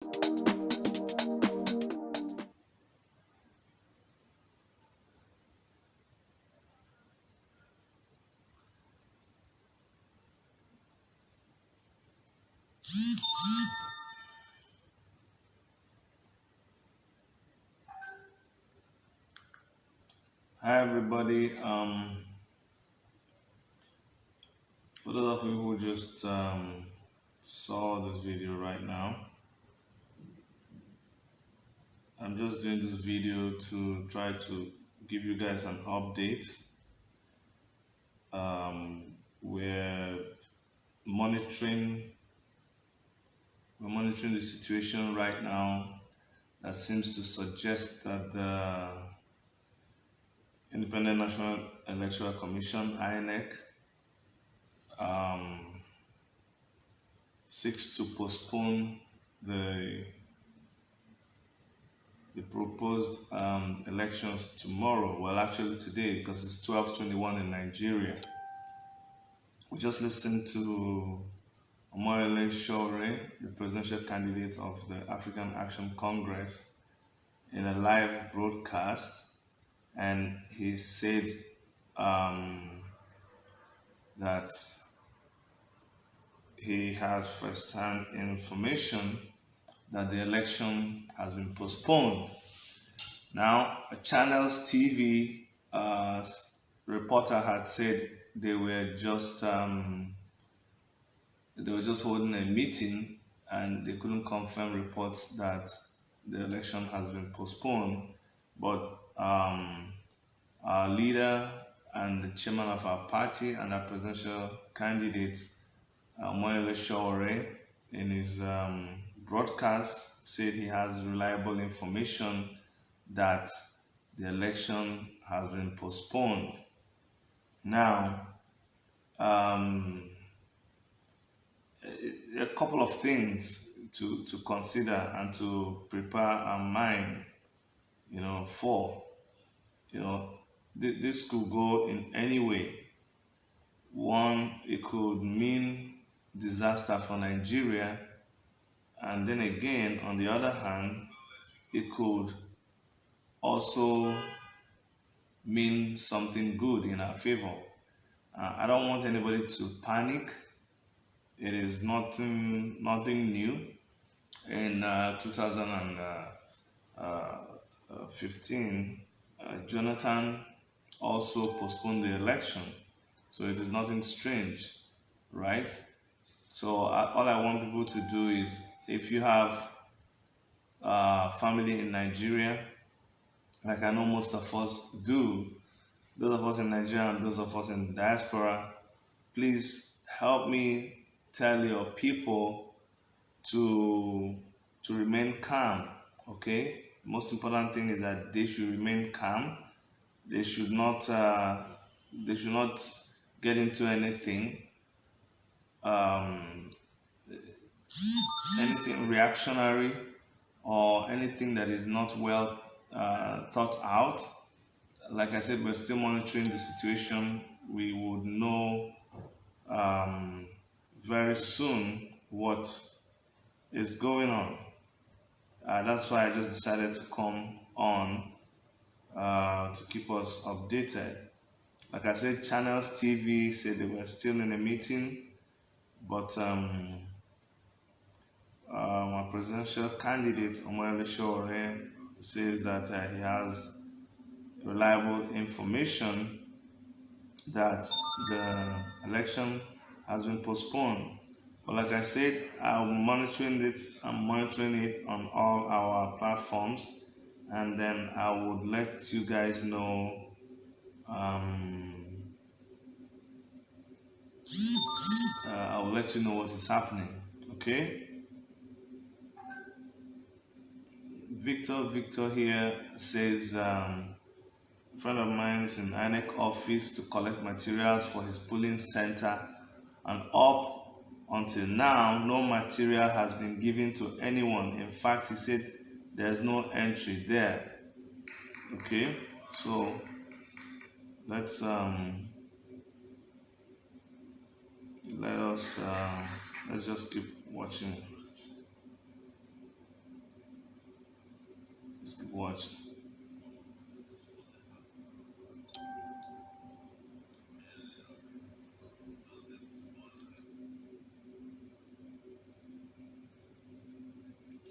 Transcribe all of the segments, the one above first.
Hi everybody. For those of you who just saw this video right now, I'm just doing this video to try to give you guys an update. We're monitoring we're monitoring the situation right now that seems to suggest that the Independent National Electoral Commission (INEC) um, seeks to postpone the the proposed elections tomorrow. Well, actually today, because it's 12:21 in Nigeria. We just listened to Omoyele Sowore, the presidential candidate of the African Action Congress, in a live broadcast, and he said um, that he has first-hand information that the election has been postponed. Now, a Channels TV reporter had said they were just holding a meeting and they couldn't confirm reports that the election has been postponed. But our leader and the chairman of our party and our presidential candidate, Moyele Sowore, in his broadcast said he has reliable information that the election has been postponed. Now, a couple of things to consider and to prepare our mind, for, this could go in any way. One, it could mean disaster for Nigeria, and then again, on the other hand, it could also mean something good in our favor. I don't want anybody to panic. It is nothing new. In 2015, Jonathan also postponed the election, so it is nothing strange, right? So all I want people to do is, if you have family in Nigeria, like I know most of us do, those of us in Nigeria and those of us in diaspora, please help me tell your people to remain calm. Okay, most important thing is that they should remain calm. They should not get into um, anything reactionary or anything that is not well thought out. Like I said, we're still monitoring the situation. We would know very soon what is going on. That's why I just decided to come on to keep us updated. Like I said, Channels TV said they were still in a meeting, but my presidential candidate, Omoyele Sowore, says that he has reliable information that the election has been postponed. But like I said, I'm monitoring it on all our platforms, and then I would let you guys know. I will let you know what is happening. Okay. Victor here says, a friend of mine is in INEC office to collect materials for his polling center, and up until now, no material has been given to anyone. In fact, he said there's no entry there. Okay, so let's let's just keep watching. Let's keep watching.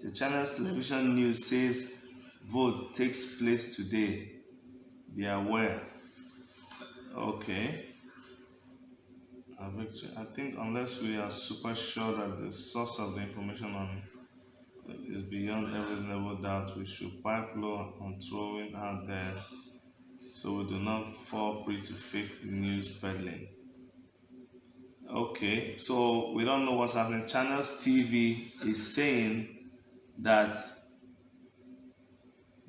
The channel's television news says vote takes place today. Be aware. Okay. I think unless we are super sure that the source of the information on is beyond every reasonable doubt, we should pipe low on throwing out there so we do not fall prey to fake news peddling. Okay, so we don't know what's happening. Channels TV is saying that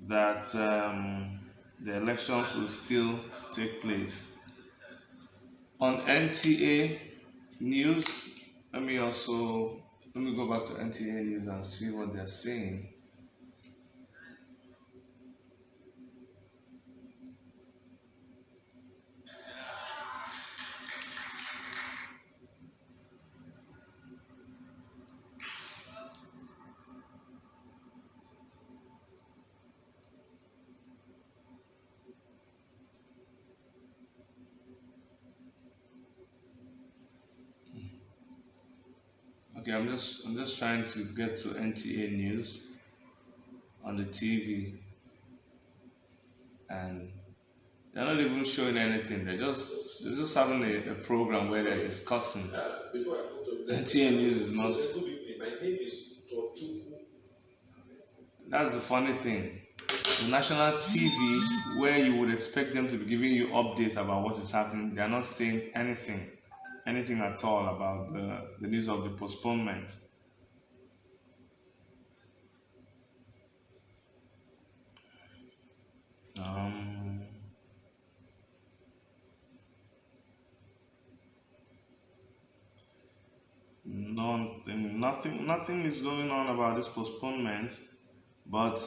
the elections will still take place. On NTA News, let me go back to NTA News and see what they're saying. Okay, I'm just trying to get to NTA News on the TV, and they're not even showing anything. They're just having a program where they're discussing. NTA News is not. That's the funny thing. The national TV, where you would expect them to be giving you updates about what is happening, they are not saying anything at all about the news of the postponement. Nothing is going on about this postponement, but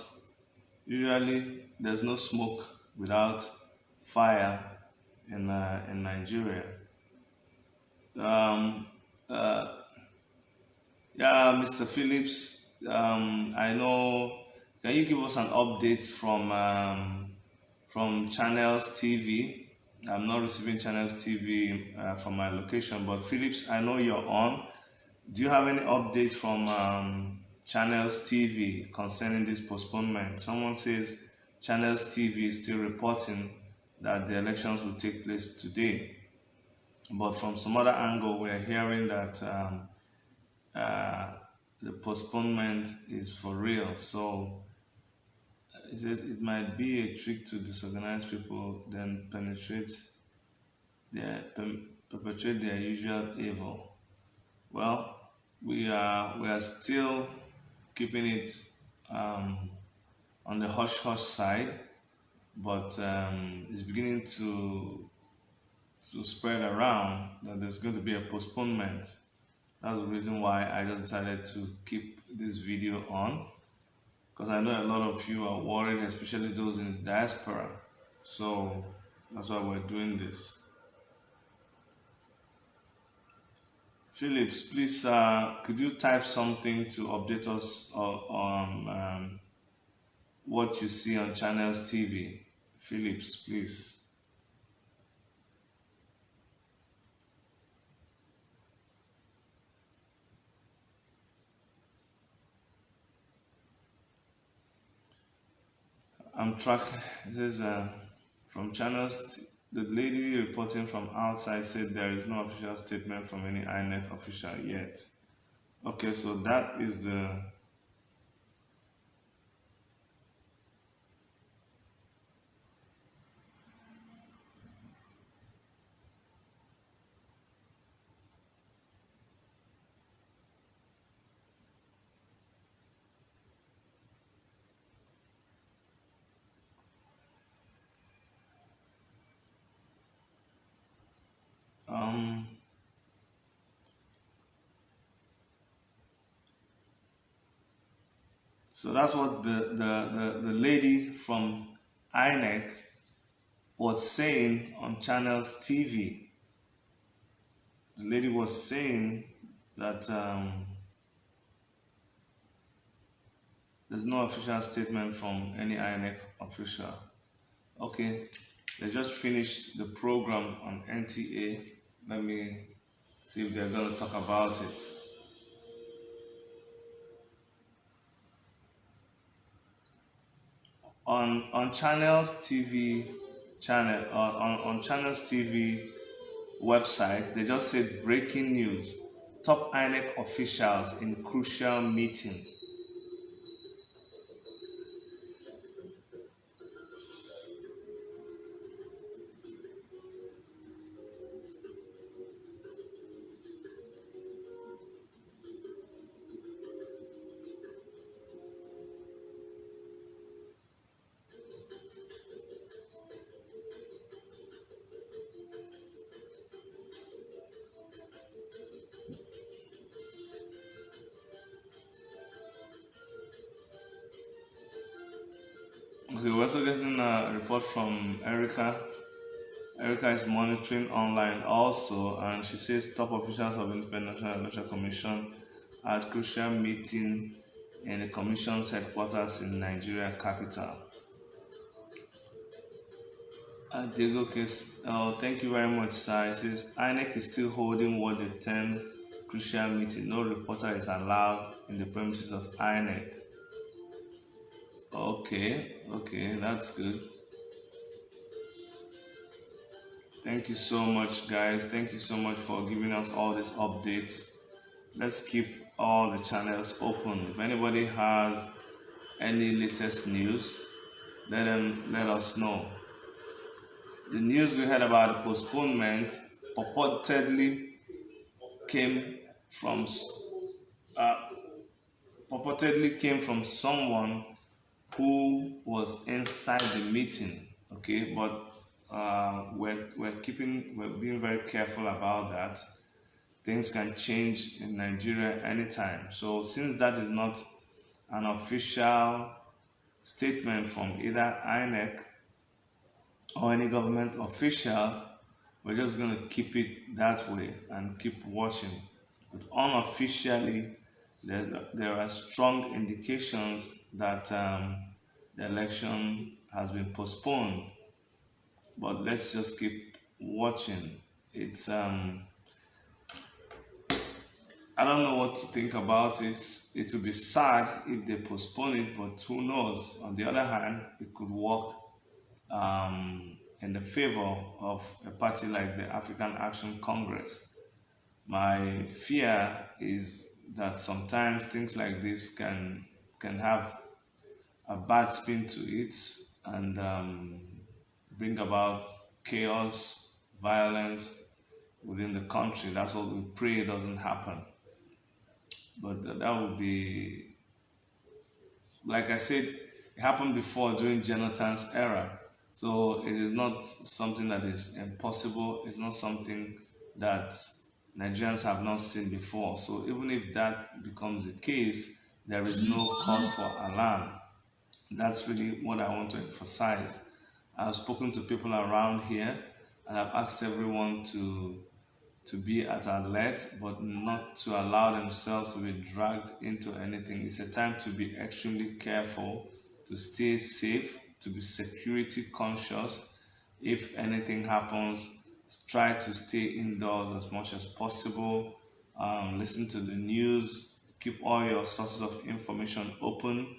usually there's no smoke without fire in Nigeria. Yeah, Mr. Phillips, I know. Can you give us an update from Channels TV? I'm not receiving Channels TV from my location, but Phillips, I know you're on. Do you have any updates from Channels TV concerning this postponement? Someone says Channels TV is still reporting that the elections will take place today, but from some other angle, we're hearing that the postponement is for real. So it says it might be a trick to disorganize people, then perpetrate their usual evil. Well, we are still keeping it on the hush hush side, but it's beginning to spread around that there's going to be a postponement. That's the reason why I just decided to keep this video on, because I know a lot of you are worried, especially those in the diaspora. So that's why we're doing this. Phillips, please, could you type something to update us on what you see on Channels TV? Phillips, please. I'm tracking. It says from Channels. The lady reporting from outside said there is no official statement from any INEC official yet. Okay, so that is the so that's what the lady from INEC was saying on Channels TV. The lady was saying that There's no official statement from any INEC official. Okay, they just finished the program on NTA. Let me see if they're going to talk about it. On Channels TV channel on Channels TV website, they just said breaking news: top INEC officials in crucial meeting. Okay, we're also getting a report from Erica. Erica is monitoring online also, and she says top officials of Independent National Electoral Commission at crucial meeting in the commission's headquarters in Nigeria capital. Diego case, thank you very much, sir. It says INEC is still holding what they term crucial meeting. No reporter is allowed in the premises of INEC. Okay, that's good. Thank you so much, guys. Thank you so much for giving us all these updates. Let's keep all the channels open. If anybody has any latest news, let us know. The news we heard about the postponement purportedly came from someone who was inside the meeting. Okay, but we're being very careful about that. Things can change in Nigeria anytime. So since that is not an official statement from either INEC or any government official, we're just going to keep it that way and keep watching. But unofficially, there are strong indications that the election has been postponed. But let's just keep watching. It's I don't know what to think about it. It will be sad if they postpone it, but who knows? On the other hand, it could work in the favor of a party like the African Action Congress. My fear is that sometimes things like this can have a bad spin to it and bring about chaos, violence within the country. That's what we pray doesn't happen. But that would be, like I said, it happened before during Jonathan's era. So it is not something that is impossible. It's not something that Nigerians have not seen before. So even if that becomes the case, there is no cause for alarm. That's really what I want to emphasize. I've spoken to people around here and I've asked everyone to be at alert, but not to allow themselves to be dragged into anything. It's a time to be extremely careful, to stay safe, to be security conscious. If anything happens, try to stay indoors as much as possible. Listen to the news, keep all your sources of information open.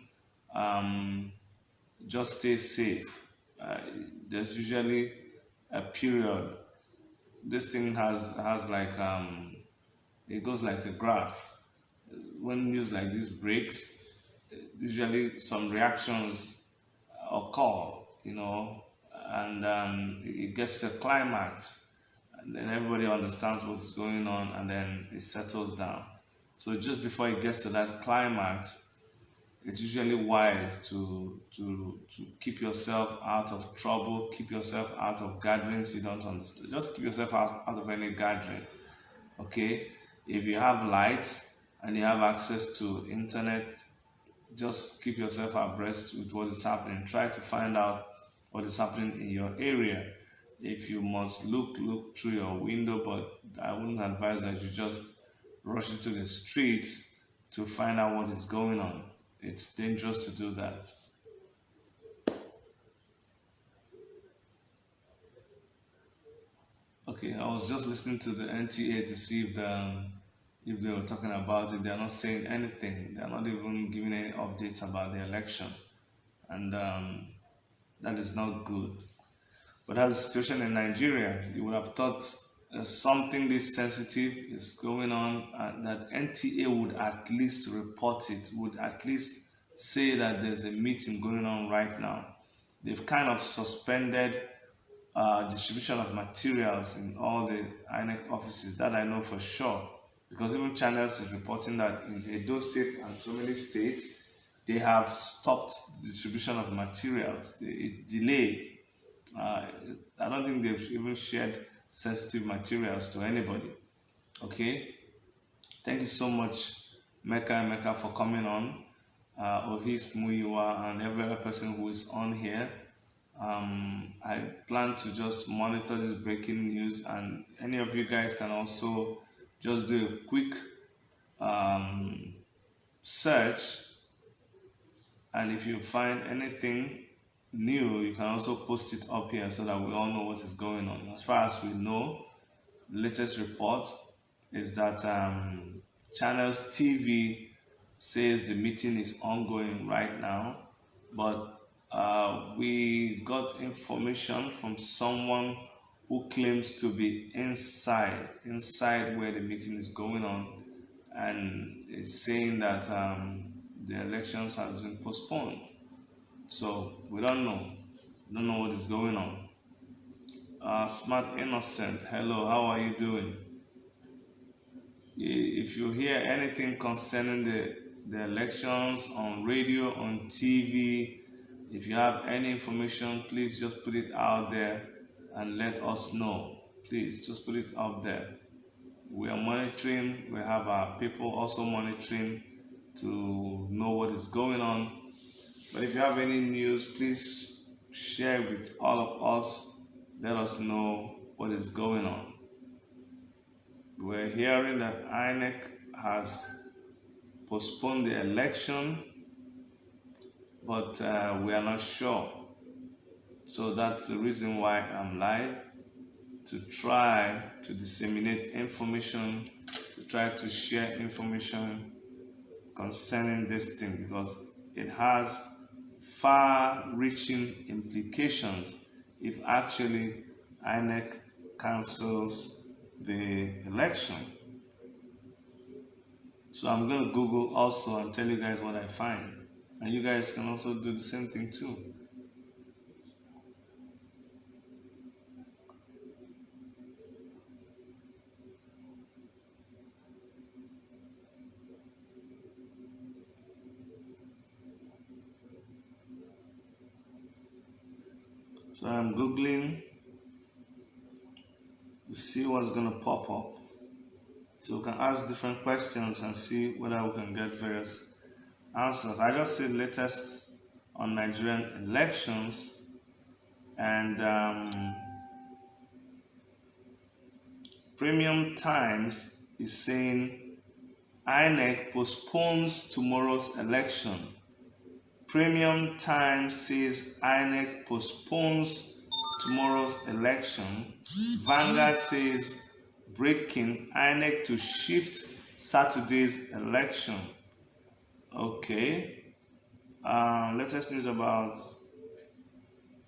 Just stay safe. There's usually a period. This thing has like it goes like a graph. When news like this breaks, usually some reactions occur, and it gets to a climax, and then everybody understands what is going on, and then it settles down. So just before it gets to that climax, it's usually wise to keep yourself out of trouble, keep yourself out of gatherings you don't understand. Just keep yourself out of any gathering. Okay? If you have light and you have access to internet, just keep yourself abreast with what is happening. Try to find out what is happening in your area. If you must look through your window, but I wouldn't advise that you just rush into the streets to find out what is going on. It's dangerous to do that. Okay, I was just listening to the NTA to see if they were talking about it. They are not saying anything. They are not even giving any updates about the election, and that is not good. But as the situation in Nigeria, you would have thought something this sensitive is going on, that NTA would at least report it, would at least say that there's a meeting going on right now. They've kind of suspended distribution of materials in all the INEC offices. That I know for sure, because even channels is reporting that in Edo State and so many states, they have stopped distribution of materials. It's delayed. I don't think they've even shared sensitive materials to anybody. Okay, thank you so much, Mecca, for coming on. Ohis Muiwa and every other person who is on here. I plan to just monitor this breaking news, and any of you guys can also just do a quick search, and if you find anything new, you can also post it up here so that we all know what is going on. As far as we know, the latest report is that Channels TV says the meeting is ongoing right now, but we got information from someone who claims to be inside where the meeting is going on, and is saying that the elections have been postponed. So we don't know what is going on. Smart Innocent, hello, how are you doing? If you hear anything concerning the elections on radio, on TV, if you have any information, please just put it out there and let us know. Please just put it out there. We are monitoring. We have our people also monitoring to know what is going on. But if you have any news, please share with all of us. Let us know what is going on. We're hearing that INEC has postponed the election, but we are not sure. So that's the reason why I'm live, to try to disseminate information, to try to share information concerning this thing, because it has far-reaching implications if actually INEC cancels the election. So I'm going to Google also and tell you guys what I find. And you guys can also do the same thing too. So I'm Googling to see what's going to pop up. So we can ask different questions and see whether we can get various answers. I just said latest on Nigerian elections, and Premium Times is saying INEC postpones tomorrow's election. Premium Times says INEC postpones tomorrow's election. Vanguard says breaking, INEC to shift Saturday's election. Okay. Latest news about.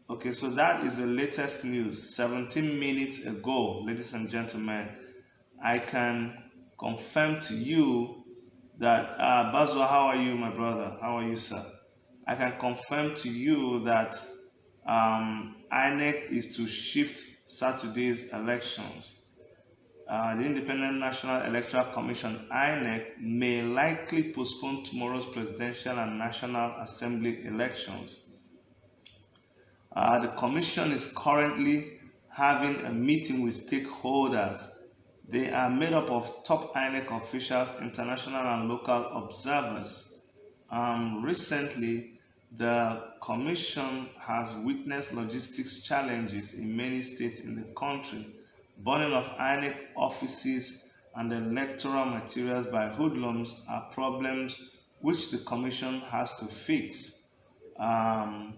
Okay, so that is the latest news. 17 minutes ago, ladies and gentlemen, I can confirm to you that Bazwa, how are you, my brother? How are you, sir? I can confirm to you that INEC is to shift Saturday's elections. The Independent National Electoral Commission, INEC, may likely postpone tomorrow's presidential and National Assembly elections. The Commission is currently having a meeting with stakeholders. They are made up of top INEC officials, international and local observers. Recently, the Commission has witnessed logistics challenges in many states in the country. Burning of INEC offices and electoral materials by hoodlums are problems which the commission has to fix. Um,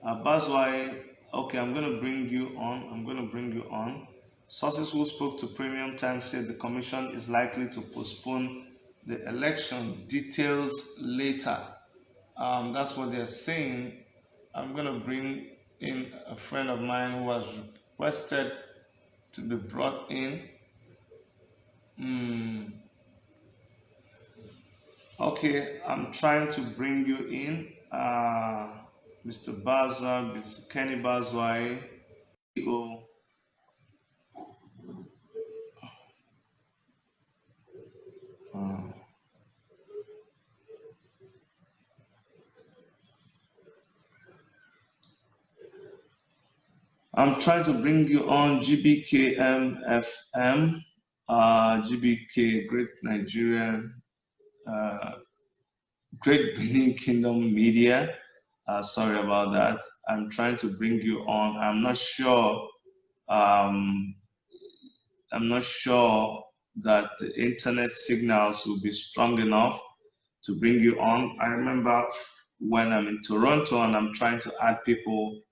Bazwai, okay, I'm going to bring you on. Sources who spoke to Premium Times said the commission is likely to postpone the election details later. That's what they're saying. I'm going to bring in a friend of mine who has requested to be brought in. Okay, I'm trying to bring you in. Mr. Bazwa, Mr. Kenny Bazwai. I'm trying to bring you on GBKMFM, GBK, Great Nigerian, Great Benin Kingdom Media. Sorry about that. I'm trying to bring you on. I'm not sure. I'm not sure that the internet signals will be strong enough to bring you on. I remember when I'm in Toronto and I'm trying to add people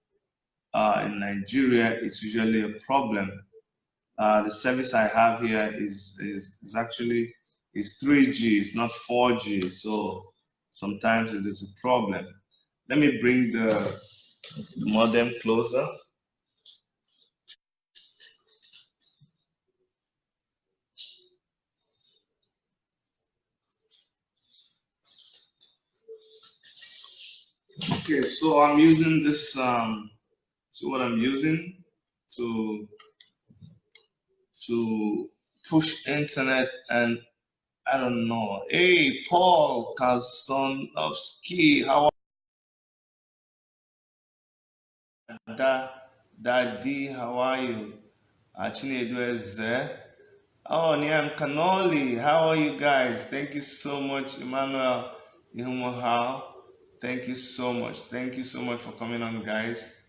in Nigeria, it's usually a problem. The service I have here is actually is 3G, it's not 4G, so sometimes it is a problem. Let me bring the modem closer. Okay, so I'm using this. See what I'm using to push internet, and I don't know. Hey, Paul Kazonovsky, how are Daddy? How are you? Chinedu Eze. Oh, Niam Kanoli, how are you guys? Thank you so much, Emmanuel Ihumohao. Thank you so much. Thank you so much for coming on, guys.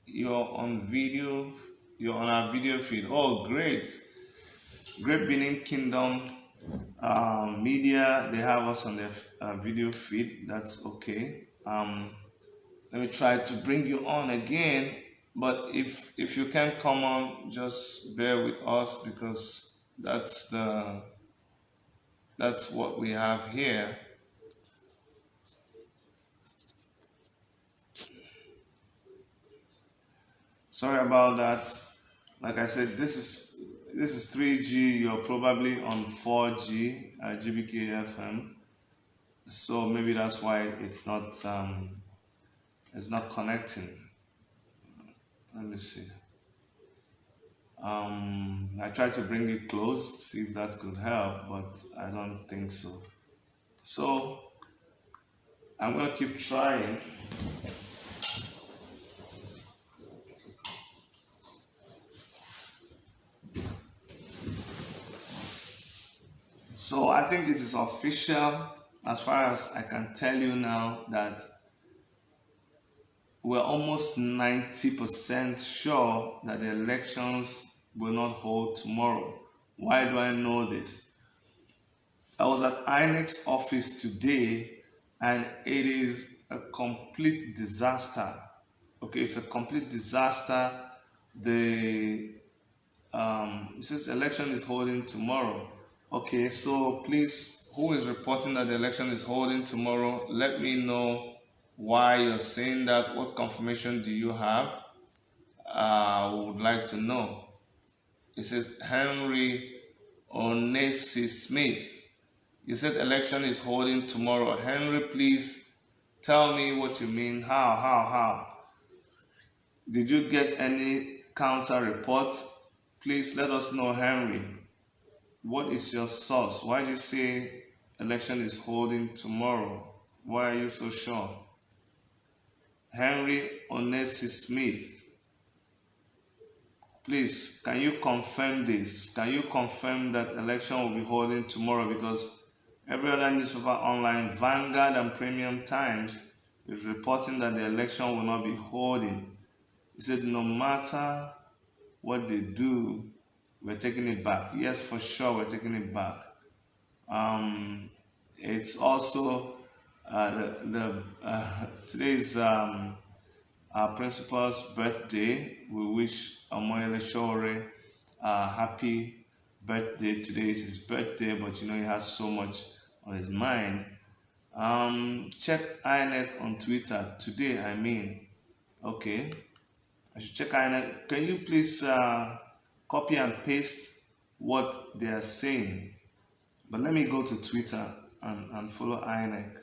You're on video. You're on our video feed. Oh, great. Great Benin Kingdom Media. They have us on their video feed. That's okay. Let me try to bring you on again. But if you can't come on, just bear with us because that's what we have here. Sorry about that. Like I said, this is 3G. You're probably on 4G GBK FM, so maybe that's why it's not connecting. Let me see. I tried to bring it close, see if that could help, but I don't think so. So I'm gonna keep trying. So I think it is official, as far as I can tell you now, that we're almost 90% sure that the elections will not hold tomorrow. Why do I know this? I was at INEC's office today, and it is a complete disaster. Okay, it's a complete disaster. It says election is holding tomorrow. Okay, so please, who is reporting that the election is holding tomorrow? Let me know why you're saying that. What confirmation do you have? We would like to know. It says Henry Onesi Smith. You said election is holding tomorrow. Henry, please tell me what you mean. How? Did you get any counter reports? Please let us know, Henry. What is your source? Why do you say election is holding tomorrow? Why are you so sure? Henry Onesi Smith, please, can you confirm this? Can you confirm that election will be holding tomorrow? Because every other newspaper online, Vanguard and Premium Times, is reporting that the election will not be holding. He said no matter what they do, we're taking it back. Yes, for sure, we're taking it back. Um, it's also today's our principal's birthday. We wish Omoyele Shore happy birthday. Today is his birthday, but he has so much on his mind. Check INEC on Twitter today. I mean, okay. I should check INEC. Can you please copy and paste what they are saying? But let me go to Twitter and follow INEC.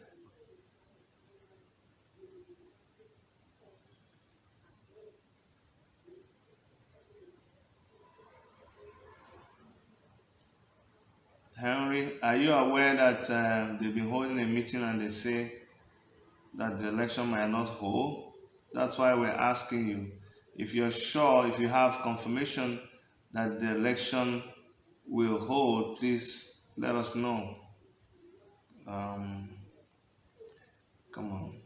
Henry, are you aware that they've been holding a meeting and they say that the election might not hold? That's why we're asking you. If you're sure, if you have confirmation that the election will hold, please let us know. Um, Come on.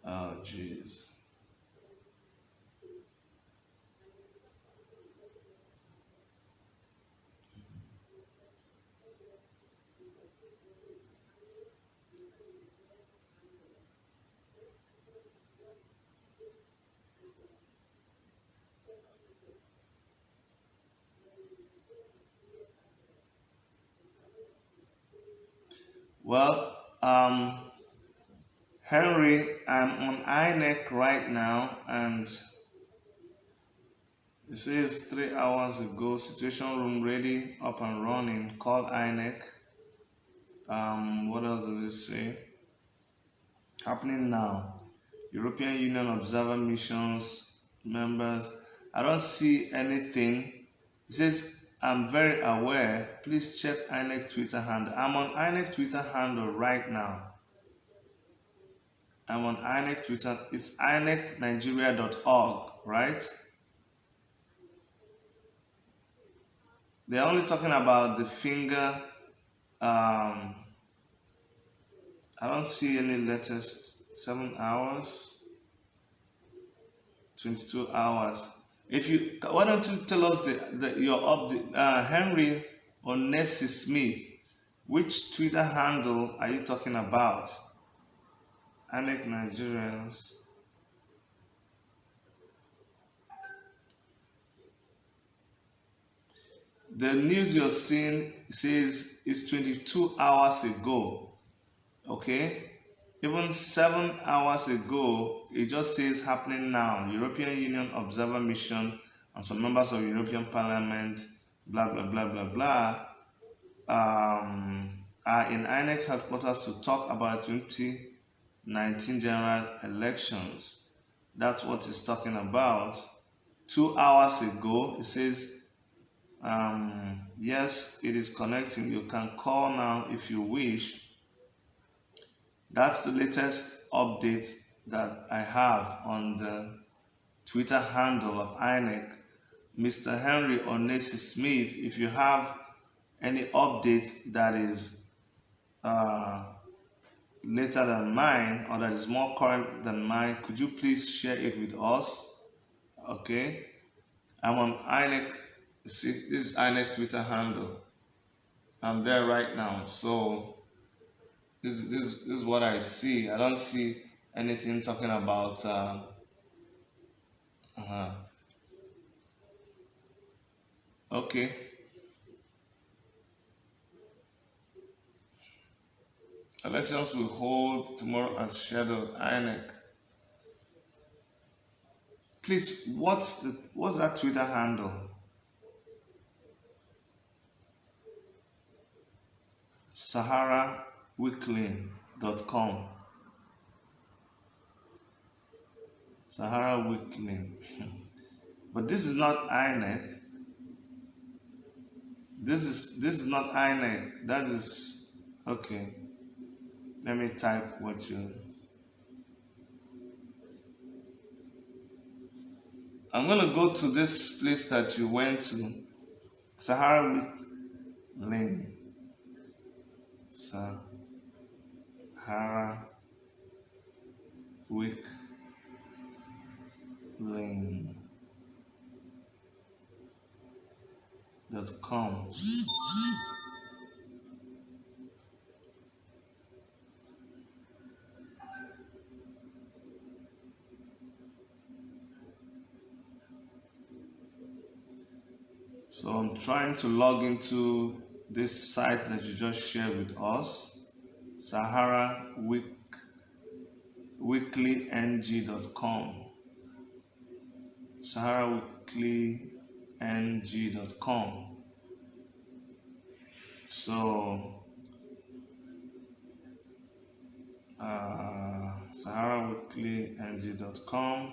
Oh, jeez. Well, Henry, I'm on INEC right now, and it says 3 hours ago, situation room ready, up and running. Call INEC. What else does it say? Happening now. European Union observer missions members. I don't see anything. It says I'm very aware. Please check INEC Twitter handle. I'm on INEC Twitter handle right now. I'm on INEC Twitter. It's inecnigeria.org, right? They're only talking about the finger. I don't see any latest 7 hours, 22 hours. If you, why don't you tell us your update, Henry or Nessie Smith? Which Twitter handle are you talking about? INEC Nigerians. The news you're seeing says it's 22 hours ago. Okay? Even 7 hours ago, it just says happening now. European Union observer mission and some members of European Parliament, blah, blah, blah, blah, blah, are in INEC headquarters to talk about 2019 general elections. That's what it's talking about. 2 hours ago, it says, yes, it is connecting. You can call now if you wish. That's the latest update that I have on the Twitter handle of INEC. Mr. Henry Onesi Smith, if you have any update that is later than mine or that is more current than mine, could you please share it with us? Okay. I'm on INEC. See, this is INEC Twitter handle. I'm there right now. So this is what I see. I don't see anything talking about okay. Elections will hold tomorrow as scheduled. INEC. Please, what's that Twitter handle? SaharaWeekly.com. Sahara Weekly. But this is not INEC. This is not INEC. That is okay. Let me type what you. I'm gonna go to this place that you went to. Sahara Weekly. Sahara Weekly. So I'm trying to log into this site that you just shared with us, SaharaWeeklyNG.com. SaharaWeeklyNG.com. So SaharaWeeklyNG.com.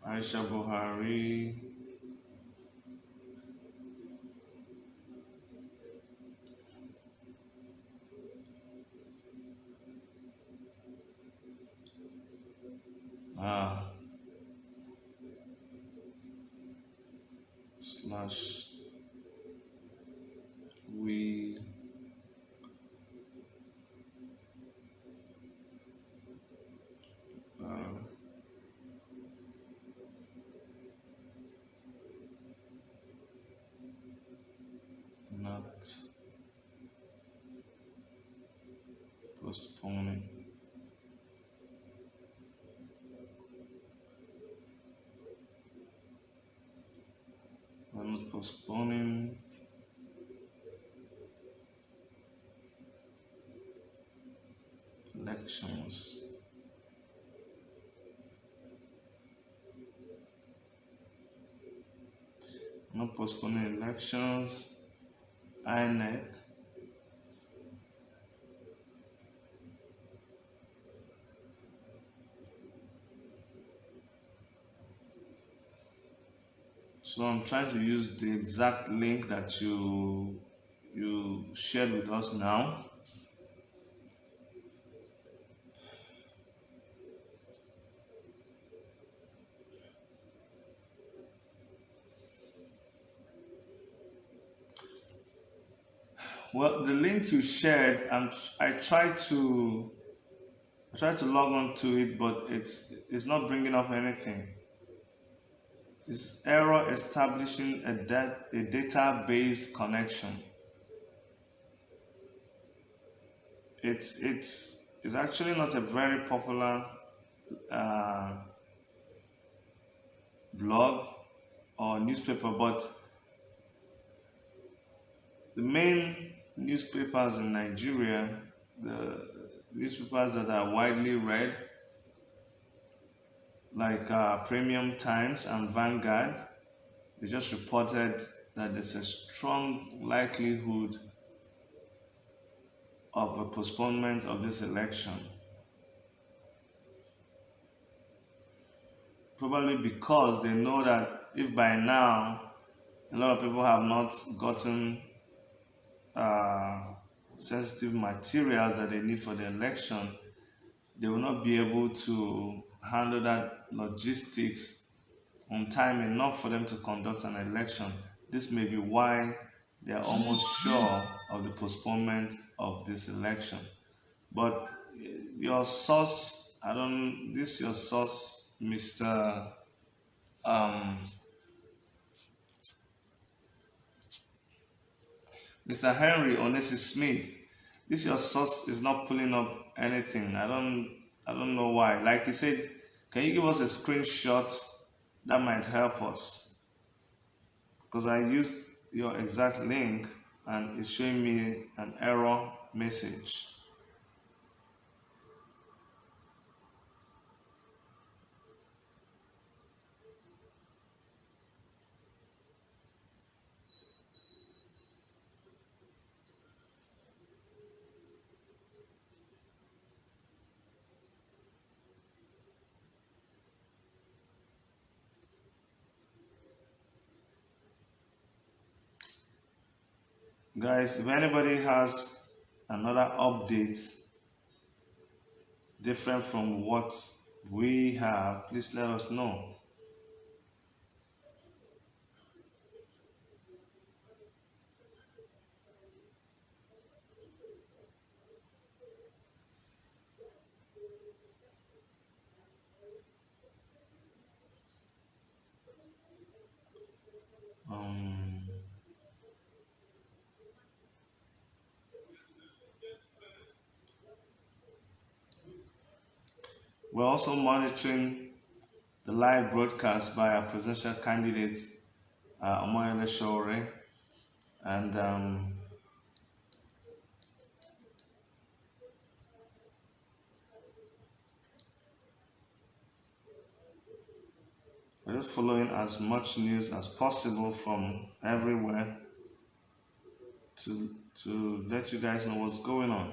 Aisha Buhari. Slash we not postponing. We're not postponing elections. Not postponing elections. INEC. So I'm trying to use the exact link that you shared with us now. Well, the link you shared, I tried to log on to it, but it's not bringing up anything. It's error establishing a database connection. It's actually not a very popular blog or newspaper, but the main newspapers in Nigeria, the newspapers that are widely read, like Premium Times and Vanguard, they just reported that there's a strong likelihood of a postponement of this election. Probably because they know that if by now a lot of people have not gotten sensitive materials that they need for the election, they will not be able to handle that logistics on time enough for them to conduct an election. This may be why they are almost sure of the postponement of this election. But your source, your source, Mr. Mr. Henry Onesi Smith, this your source is not pulling up anything. I don't know why. Like he said, can you give us a screenshot that might help us? Because I used your exact link and it's showing me an error message. Guys, if anybody has another update different from what we have, please let us know. Um, we're also monitoring the live broadcast by our presidential candidate, Omoyele Sowore, and we're just following as much news as possible from everywhere to let you guys know what's going on.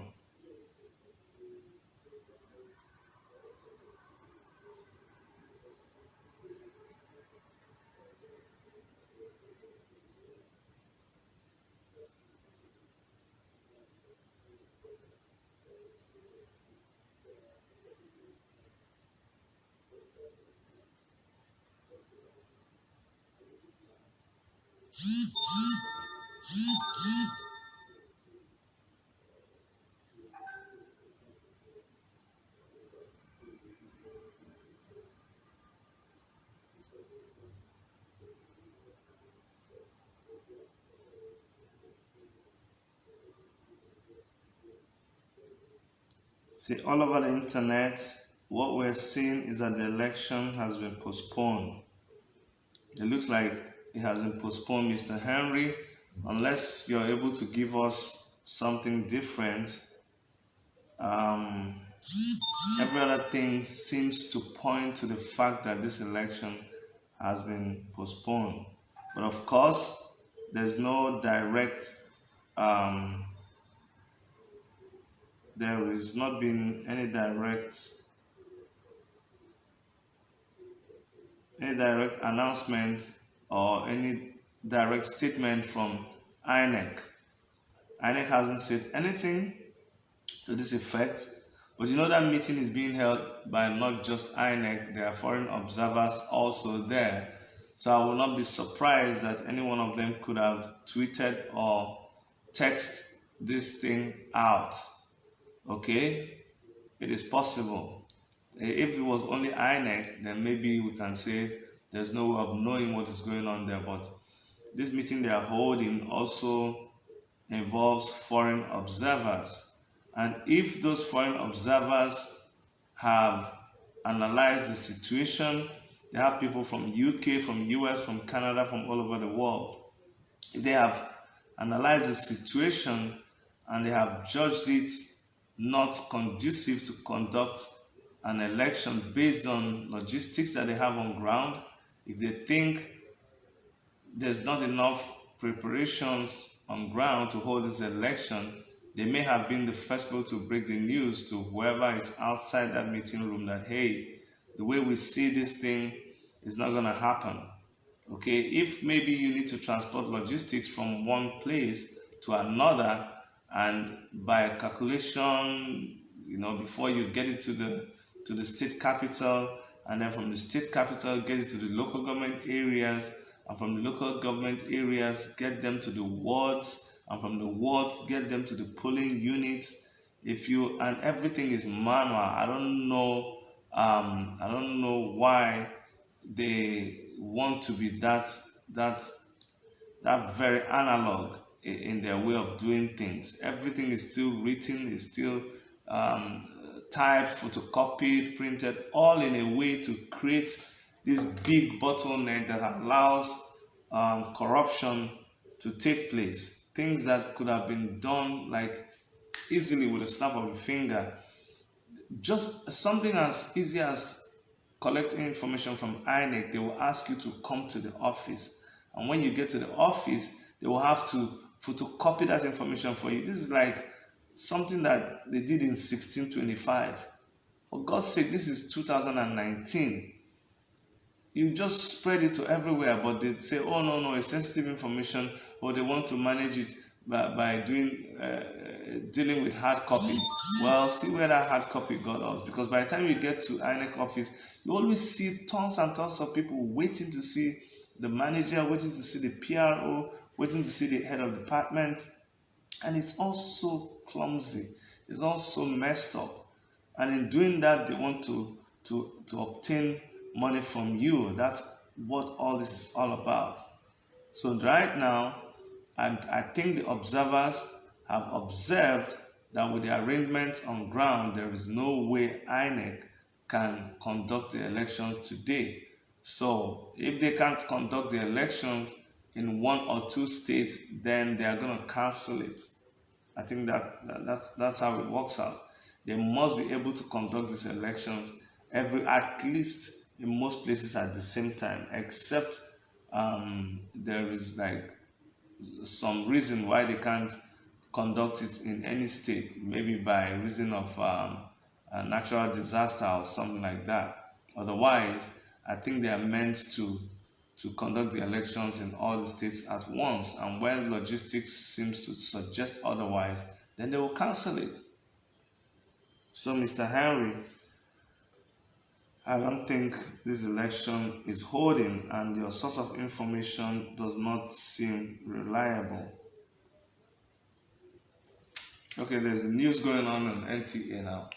See, all over the internet, what we're seeing is that the election has been postponed. It looks like it has been postponed, Mr. Henry, unless you're able to give us something different. Um, every other thing seems to point to the fact that this election has been postponed. But of course, there's no direct, there has not been any direct announcement or any direct statement from INEC. INEC hasn't said anything to this effect, but you know that meeting is being held by not just INEC, there are foreign observers also there. So I will not be surprised that any one of them could have tweeted or texted this thing out. Okay? It is possible. If it was only INEC, then maybe we can say there's no way of knowing what is going on there. But this meeting they are holding also involves foreign observers. And if those foreign observers have analyzed the situation, they have people from UK, from US, from Canada, from all over the world. If they have analyzed the situation and they have judged it not conducive to conduct an election based on logistics that they have on ground, if they think there's not enough preparations on ground to hold this election, they may have been the first people to break the news to whoever is outside that meeting room that, hey, the way we see this thing is not going to happen. Okay, if maybe you need to transport logistics from one place to another, and by calculation, before you get it to the state capital, and then from the state capital get it to the local government areas, and from the local government areas get them to the wards, and from the wards get them to the polling units. And everything is manual. I don't know why they want to be that very analog in their way of doing things. Everything is still written, is still typed, photocopied, printed, all in a way to create this big bottleneck that allows corruption to take place. Things that could have been done like easily with a snap of a finger. Just something as easy as collecting information from INEC, they will ask you to come to the office. And when you get to the office, they will have to photocopy that information for you. This is like something that they did in 1625. For God's sake, this is 2019. You just spread it to everywhere, but they say, oh, no, it's sensitive information, or they want to manage it by dealing with hard copy. Well, see where that hard copy got us, because by the time you get to INEC office, you always see tons and tons of people waiting to see the manager, waiting to see the PRO, waiting to see the head of department, and it's also clumsy. It's also messed up, and in doing that, they want to obtain money from you. That's what all this is all about. So right now, and I think the observers have observed that with the arrangements on ground, there is no way INEC can conduct the elections today. So if they can't conduct the elections in one or two states, then they are going to cancel it. I think that's how it works out. They must be able to conduct these elections at least in most places at the same time, except there is like some reason why they can't conduct it in any state, maybe by reason of a natural disaster or something like that. Otherwise, I think they are meant to conduct the elections in all the states at once, and when logistics seems to suggest otherwise, then they will cancel it. So, Mr. Henry, I don't think this election is holding, and your source of information does not seem reliable. Okay, there's news going on NTA now.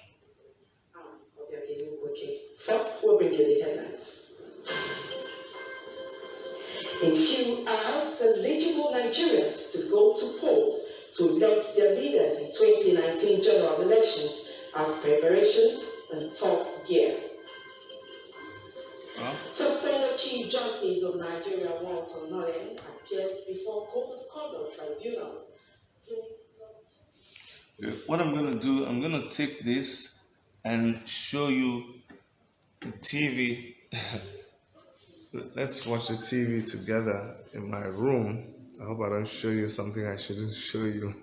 Okay. First, we'll bring you the headlines. In few hours, eligible Nigerians to go to polls to elect their leaders in 2019 general elections as preparations in top gear. Suspended Chief Justice of Nigeria, Walter Nolen, appears before Code of Conduct Tribunal. What I'm going to do, I'm going to take this and show you the TV. Let's watch the TV together in my room. I hope I don't show you something I shouldn't show you.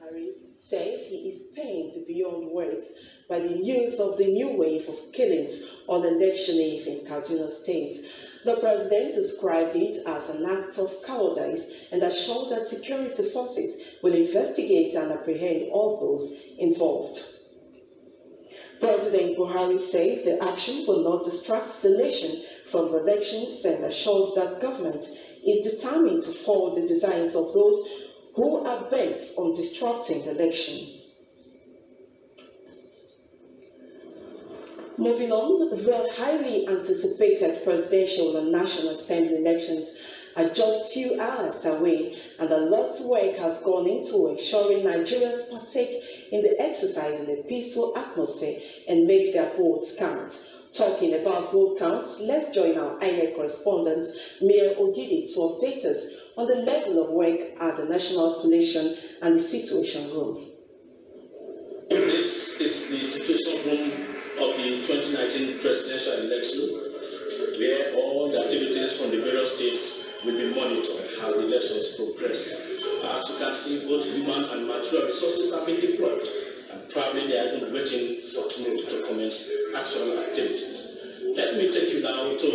Harry says he is pained beyond words by the news of the new wave of killings on election eve in Kaduna State. The president described it as an act of cowardice and assured that security forces will investigate and apprehend all those involved. President Buhari said the action will not distract the nation from the elections and assured that government is determined to follow the designs of those who are bent on disrupting the election. Moving on, the highly anticipated presidential and National Assembly elections are just few hours away, and a lot of work has gone into ensuring Nigerians partake in the exercise in a peaceful atmosphere and make their votes count. Talking about vote counts, let's join our INEC correspondent, Mayor Ogidi, to update us on the level of work at the National Collation and the Situation Room. This is the Situation Room of the 2019 presidential election, where all the activities from the various states will be monitored as the elections progress. As you can see, both human and material resources have been deployed, and probably they are even waiting for tomorrow to commence actual activities. Let me take you now to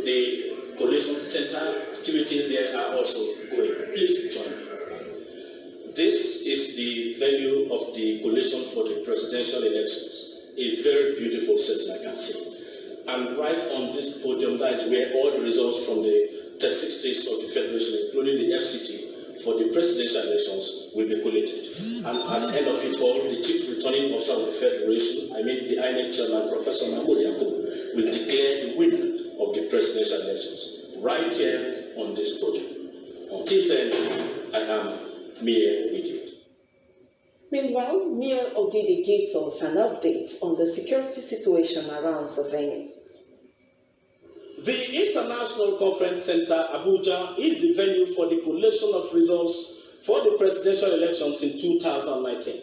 the collation center. Activities there are also going. Please join me. This is the venue of the collation for the presidential elections. A very beautiful setting, I can see. And right on this podium, that is where all the results from the 36 states of the Federation, including the FCT, for the presidential elections will be collated. And at the end of it all, the Chief Returning Officer of the Federation, I mean the INEC Chairman, Professor Mahmoud Yakubu, will declare the winner of the presidential elections right here on this podium. Until then, I am Mayor Ogidi. Meanwhile, Mayor Ogidi gives us an update on the security situation around the venue. The International Conference Center, Abuja, is the venue for the collation of results for the presidential elections in 2019.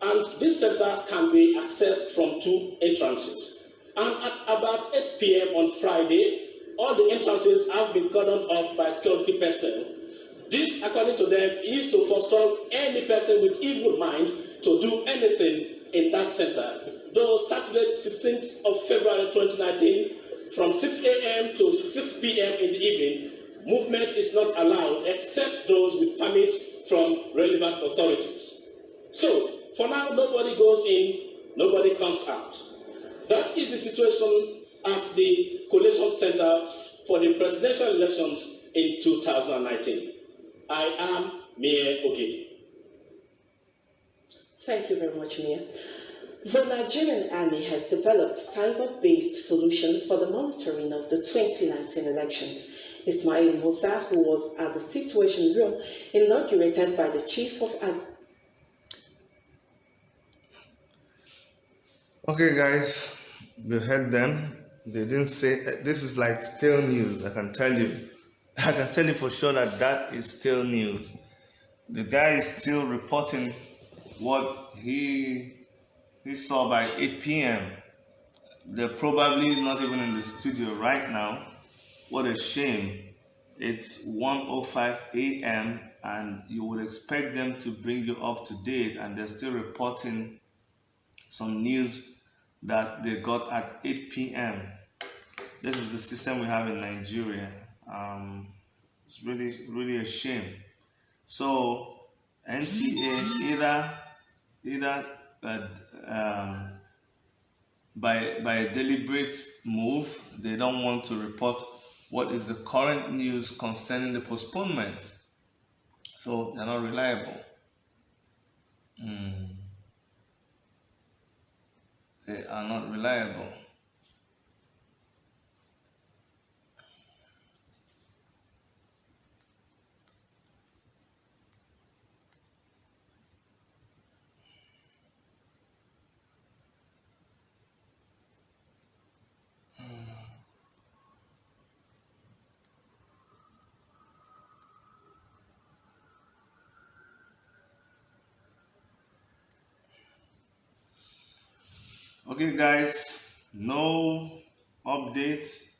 And this center can be accessed from two entrances. And at about 8 p.m. on Friday, all the entrances have been cordoned off by security personnel. This, according to them, is to forestall any person with evil mind to do anything in that center. Though Saturday, 16th of February 2019, from 6 a.m. to 6 p.m. in the evening, movement is not allowed except those with permits from relevant authorities. So, for now, nobody goes in, nobody comes out. That is the situation at the Collation Center for the presidential elections in 2019. I am Mayor Ogidi. Thank you very much, Mayor. The Nigerian army has developed cyber-based solution for the monitoring of the 2019 elections. Ismail Musa, who was at the Situation Room, inaugurated by the Chief of Okay, guys, you heard them. They didn't say this is like still news. I can tell you. I can tell you for sure that that is still news. The guy is still reporting what he saw by 8 p.m. They're probably not even in the studio right now. What a shame. It's 1:05 a.m. and you would expect them to bring you up to date, and they're still reporting some news that they got at 8 p.m. This is the system we have in Nigeria. It's really a shame. So NTA either by a deliberate move, they don't want to report what is the current news concerning the postponement. So they're not reliable. They are not reliable. Okay, guys, no updates.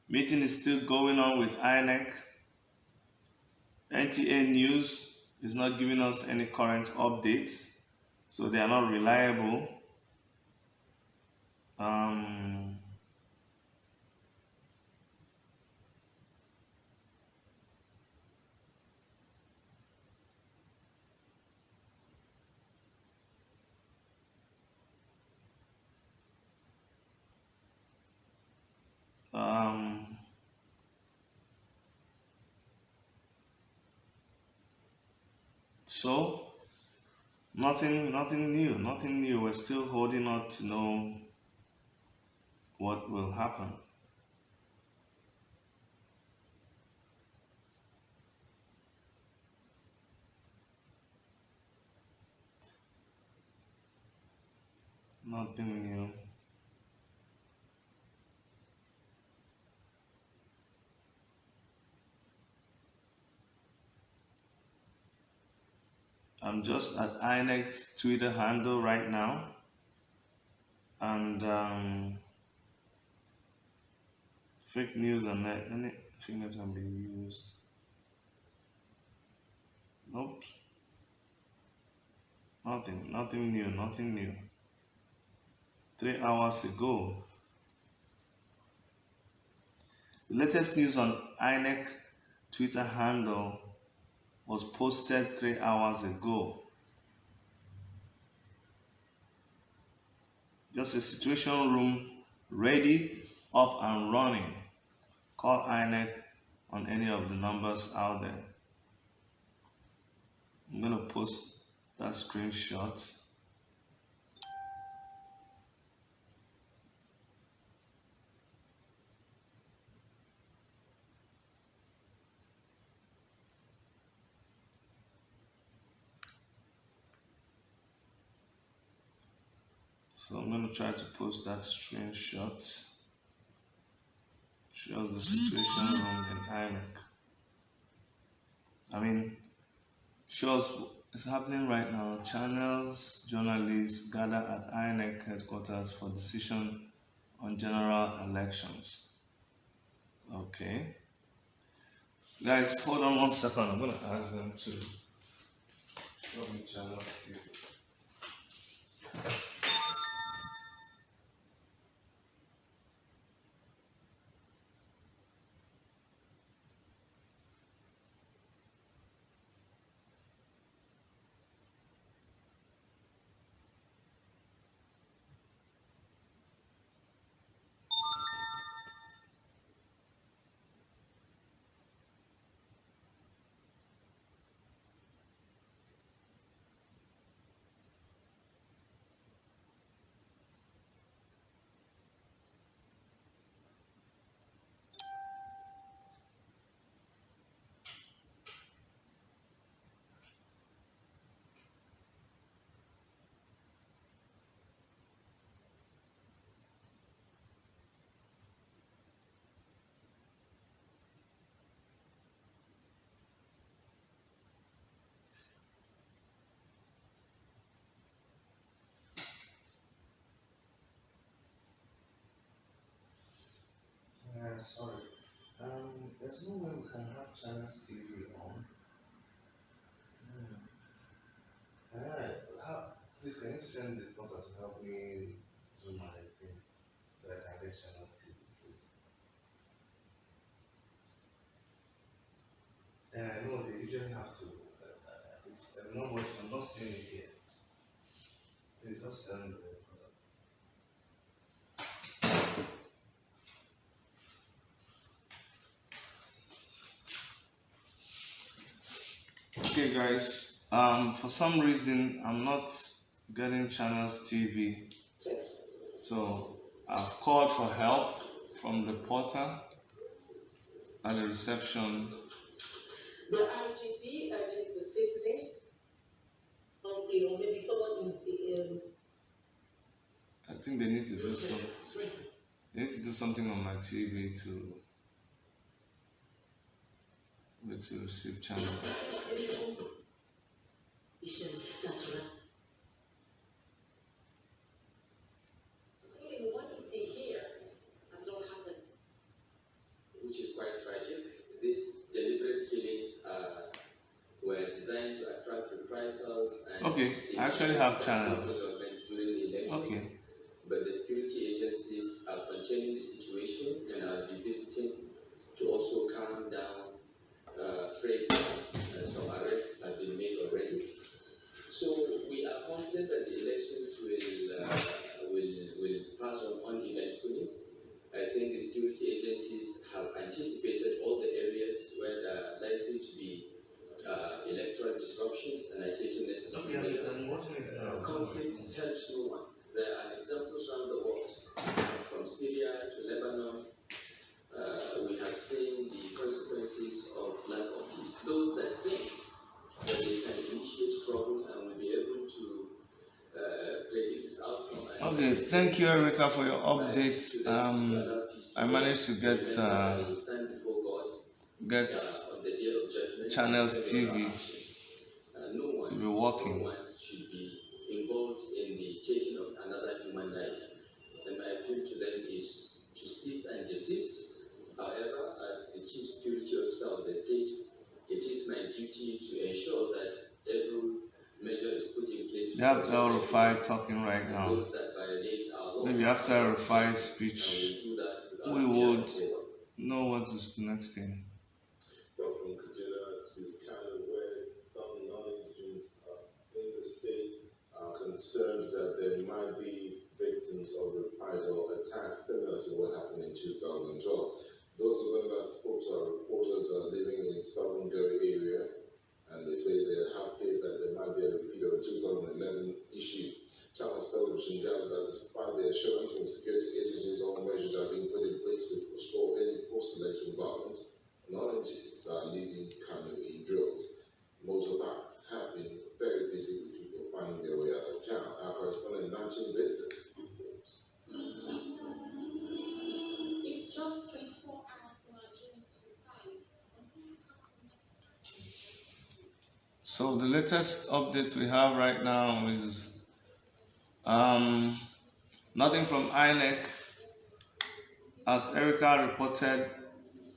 Meeting is still going on with INEC. NTA News is not giving us any current updates, so they are not reliable. So nothing new. We're still holding on to know what will happen. Nothing new. I'm just at INEC's Twitter handle right now, and fake news and any fake news can be used. Nope. Nothing new. 3 hours ago. The latest news on INEC Twitter handle was posted 3 hours ago. Just a situation room ready, up and running. Call INEC on any of the numbers out there. I'm going to post that screenshot. So I'm going to try to post that screenshot. Shows the situation room in INEC. I mean, shows it's happening right now. Channels, journalists gather at INEC headquarters for decision on general elections. Okay. Guys, hold on 1 second. I'm going to ask them to show me channels. sorry. There's no way we can have China's TV on. Please, can you send the contact to help me do my thing so that I can get China's TV, please? No, they usually have to. I'm not seeing it here. Please just send the Okay, guys. For some reason, I'm not getting Channels TV. Yes. So I've called for help from the porter at the reception. The IGP urges the citizen, or maybe someone in the. I think they need to do something. They need to do something on my TV to receive channel. What you see here has not happened. Which is quite tragic. These deliberate killings were designed to attract reprisals and okay, I actually have channels. Okay. But the security agencies are containing the situation, and I'll be visiting to also calm down trade. Some arrests have been made already. So we are confident that the elections will pass on uneventfully. I think the security agencies have anticipated all the areas where there are likely to be electoral disruptions and are taking necessary measures. Conflict helps no one. There are examples around the world, from Syria to Lebanon. We have seen the consequences of lack of peace. Those that think that they can initiate trouble and will be able to predict its outcome. Okay, thank you, Erica, for your update. I managed to get Channels TV to be working. No one should be involved in the taking of another human life. And my appeal to them is to cease and desist. However, as the chief security officer of the state, it is my duty to ensure that every measure is put in place. They have El Rufai talking right now. Maybe after Rufai's speech, we would know what is the next thing. Concerns that there might be victims of reprisal attacks similar to what happened in 2012. Those of them that spoke to our reporters are living in Southern Gary area, and they say they have fears that there might be a repeat of the 2011 issue. Channels Television gathered that despite the assurance from security agencies, all measures are being put in place to forestall any post-election violence. Non-Nigerians are leaving Kano in droves. Motorbikes have been very busy with people finding their way out of town. Our correspondent Nancy visits. It's just 24 hours for Nigerians to decide. So the latest update we have right now is nothing from INEC. As Erica reported,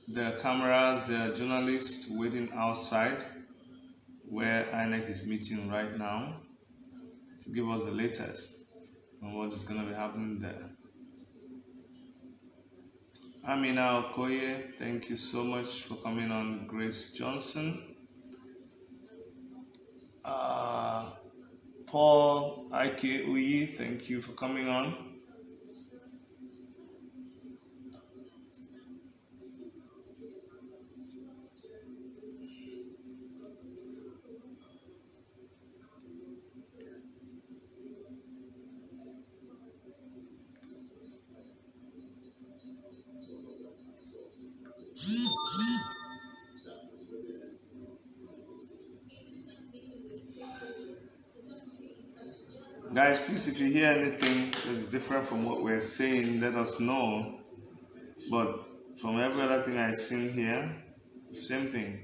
there are cameras, there are journalists waiting outside where INEC is meeting right now to give us the latest on what is going to be happening there. Amina Okoye, thank you so much for coming on. Grace Johnson. Paul Ike Uyi, thank you for coming on. Guys, please, if you hear anything that's different from what we're saying, let us know. But from every other thing I've seen here, same thing.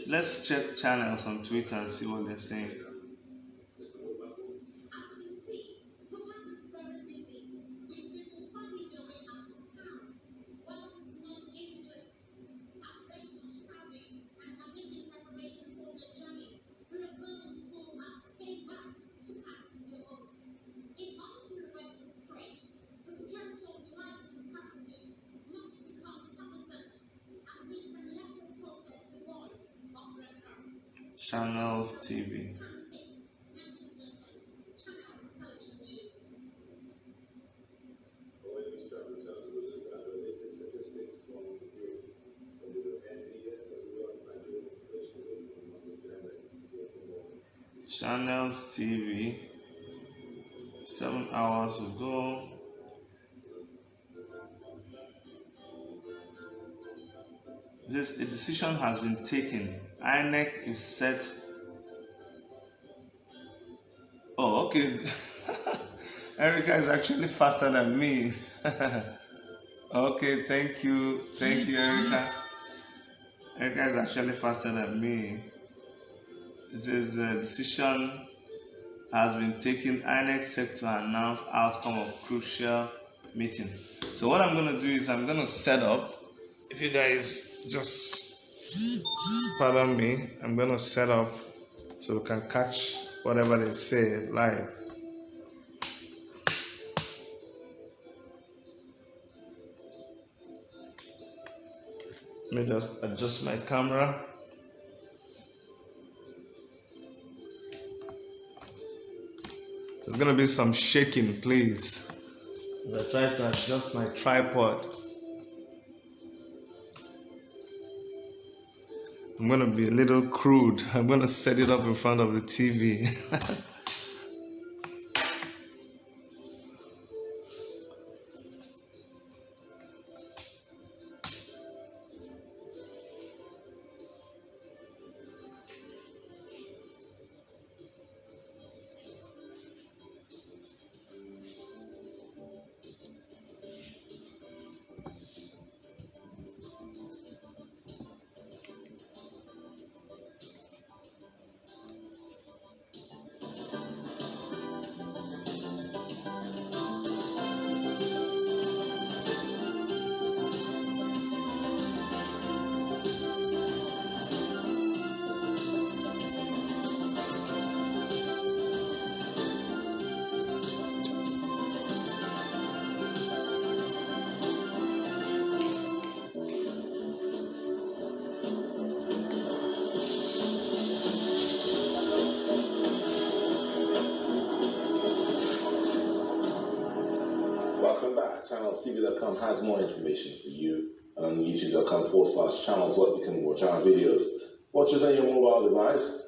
let's check channels on Twitter and see what they're saying. Channels TV. Channels TV, 7 hours ago. A decision has been taken. INEC is set. Oh, okay. Erica is actually faster than me. Okay, thank you, Erica. Erica is actually faster than me. It says decision has been taken. INEC set to announce outcome of crucial meeting. So what I'm going to do is I'm going to set up. If you guys just pardon me, I'm going to set up so we can catch whatever they say live. Let me just adjust my camera. There's going to be some shaking, please, as I try to adjust my tripod. I'm going to be a little crude. I'm going to set it up in front of the TV. ChannelsTV.com has more information for you. And on YouTube.com/channels, what you can watch our videos. Watch us on your mobile device,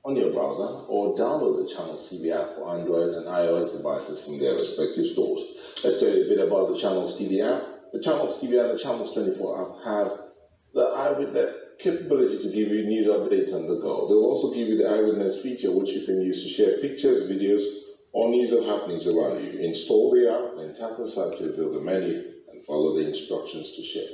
on your browser, or download the Channels TV app for Android and iOS devices from their respective stores. Let's tell you a bit about the Channels TV app. The Channels TV and the Channels 24 app have the eyewitness capability to give you news updates on the go. They'll also give you the eyewitness feature, which you can use to share pictures, videos, or news of happenings around you. Install the app and tap the site to reveal the menu and follow the instructions to share.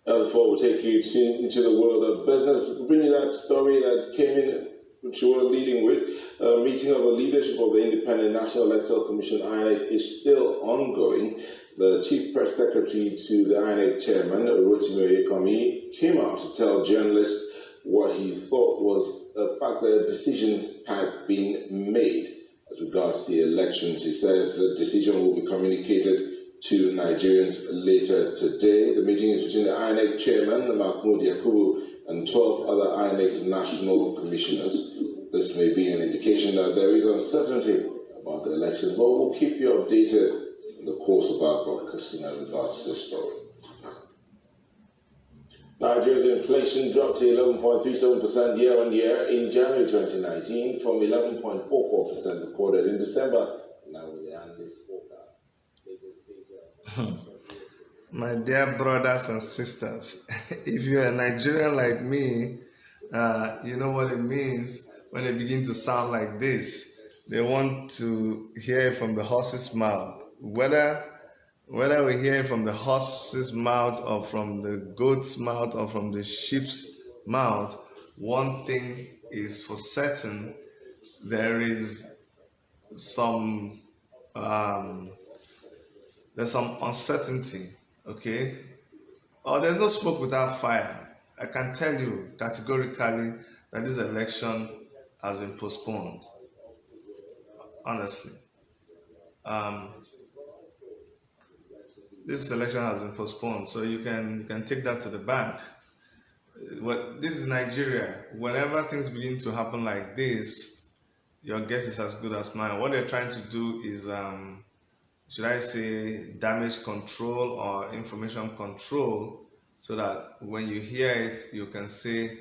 Now, before we take you into the world of business, bringing that story that came in, which you were leading with, a meeting of the leadership of the Independent National Electoral Commission, INEC, is still ongoing. The Chief Press Secretary to the INEC Chairman, Rotimi Oyekomi, came out to tell journalists what he thought was the fact that a decision had been made as regards the elections. He says the decision will be communicated to Nigerians later today. The meeting is between the INEC Chairman, Mahmoud Yakubu, and 12 other INEC national commissioners. This may be an indication that there is uncertainty about the elections, but we'll keep you updated in the course of our broadcasting as regards this story. Nigeria's inflation dropped to 11.37% year-on-year in January 2019 from 11.44% recorded in December. Now we end this forecast. My dear brothers and sisters, if you're a Nigerian like me, you know what it means when they begin to sound like this. They want to hear it from the horse's mouth. Whether we hear it from the horse's mouth or from the goat's mouth or from the sheep's mouth, one thing is for certain: there is some there's some uncertainty. Okay, or there's no smoke without fire. I can tell you categorically that this election has been postponed. Honestly, this election has been postponed, so you can take that to the bank. This is Nigeria. Whenever things begin to happen like this, your guess is as good as mine. What they're trying to do is, should I say, damage control or information control, so that when you hear it, you can say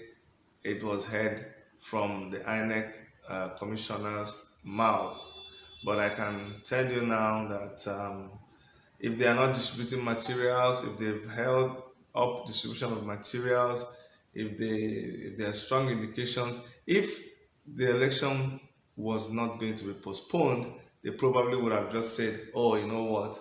it was heard from the INEC commissioner's mouth. But I can tell you now that if they are not distributing materials, if they've held up distribution of materials, if there are strong indications, if the election was not going to be postponed, they probably would have just said, oh, you know what,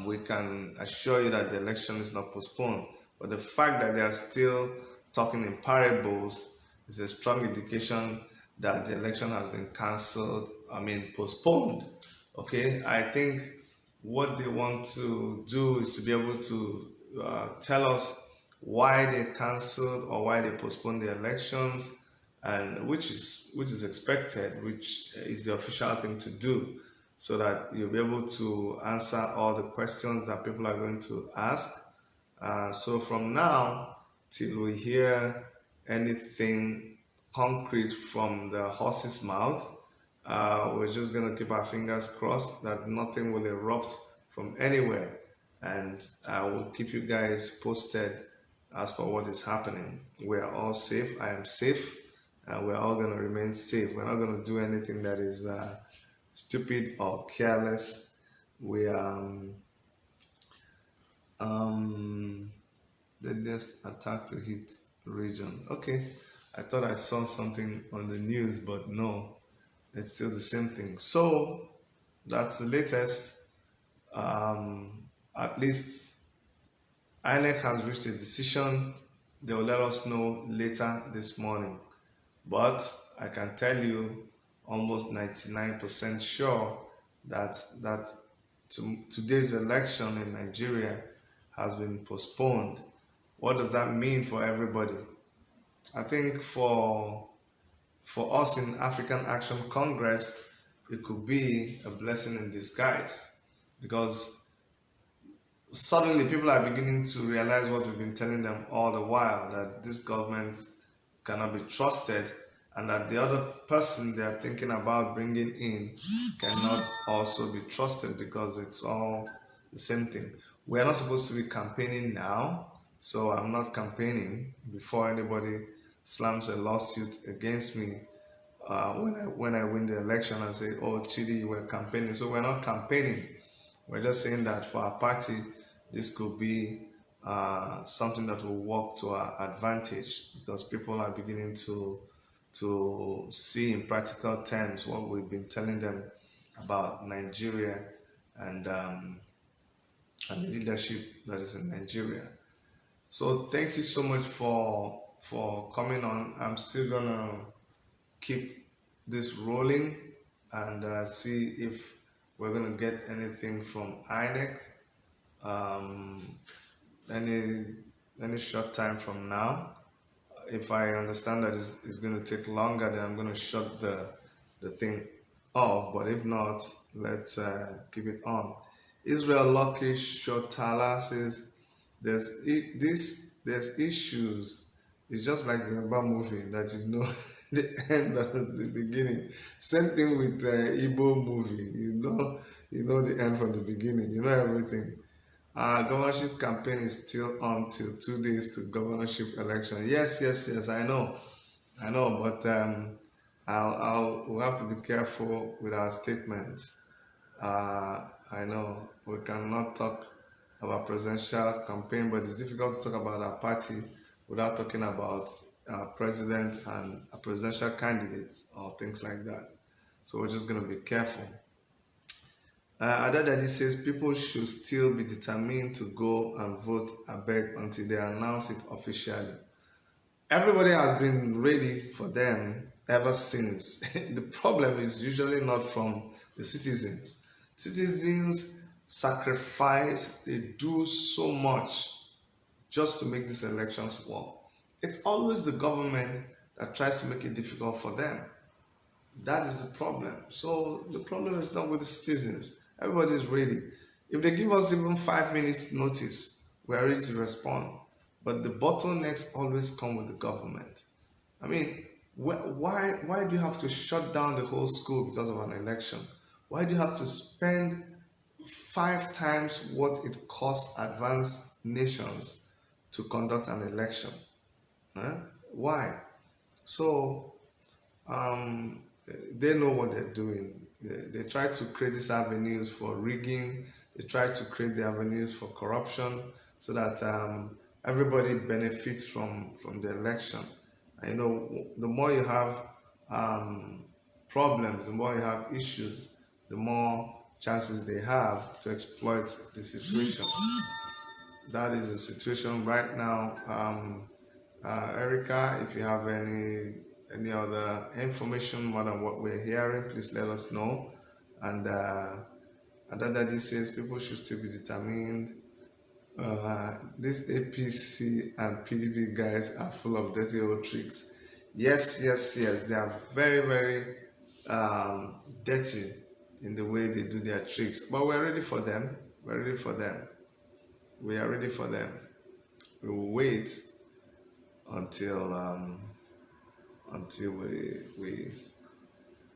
we can assure you that the election is not postponed. But the fact that they are still talking in parables is a strong indication that the election has been postponed. Okay, I think what they want to do is to be able to tell us why they cancelled or why they postponed the elections, and which is expected, which is the official thing to do, so that you'll be able to answer all the questions that people are going to ask. So from now till we hear anything concrete from the horse's mouth, we're just going to keep our fingers crossed that nothing will erupt from anywhere, and I will keep you guys posted as per what is happening. We are all safe. I am safe, and we're all going to remain safe. We're not going to do anything that is stupid or careless. We they just attacked to hit region. Okay, I thought I saw something on the news, but no, it's still the same thing. So that's the latest. At least INEC has reached a decision. They will let us know later this morning. But I can tell you almost 99% sure that today's election in Nigeria has been postponed. What does that mean for everybody? I think for us in African Action Congress, it could be a blessing in disguise, because suddenly people are beginning to realize what we've been telling them all the while, that this government cannot be trusted, and that the other person they are thinking about bringing in cannot also be trusted, because it's all the same thing. We are not supposed to be campaigning now, so I'm not campaigning before anybody slams a lawsuit against me when I win the election and say, oh, Chidi, you were campaigning. So we're not campaigning. We're just saying that for our party, this could be something that will work to our advantage, because people are beginning to see in practical terms what we've been telling them about Nigeria and the leadership that is in Nigeria. So thank you so much for coming on. I'm still gonna keep this rolling and see if we're gonna get anything from INEC any short time from now. If I understand that it's going to take longer, then I'm going to shut the thing off. But if not, let's keep it on. Israel Lucky Shotala says there's issues. It's just like the Yoruba movie that you know the end and the beginning. Same thing with the Igbo movie. You know the end from the beginning. You know everything. Governorship campaign is still on till 2 days to governorship election. Yes, I know, but we'll have to be careful with our statements. I know we cannot talk about presidential campaign, but it's difficult to talk about our party without talking about president and presidential candidates or things like that. So we're just going to be careful. Adadadi says people should still be determined to go and vote, I beg, until they announce it officially. Everybody has been ready for them ever since. The problem is usually not from the citizens. Citizens sacrifice, they do so much just to make these elections work. It's always the government that tries to make it difficult for them. That is the problem. So the problem is not with the citizens. Everybody is ready. If they give us even 5 minutes notice, we are ready to respond. But the bottlenecks always come with the government. I mean, why do you have to shut down the whole school because of an election? Why do you have to spend 5 times what it costs advanced nations to conduct an election? Why? So they know what they're doing. They try to create these avenues for rigging. They try to create the avenues for corruption so that everybody benefits from the election. And, you know, the more you have problems, the more you have issues, the more chances they have to exploit the situation. That is the situation right now. Erica, if you have any other information more than what we're hearing, please let us know. And Adadadi says people should still be determined. These APC and PDP guys are full of dirty old tricks. Yes, they are very, very dirty in the way they do their tricks. But we're ready for them. We are ready for them. We will wait until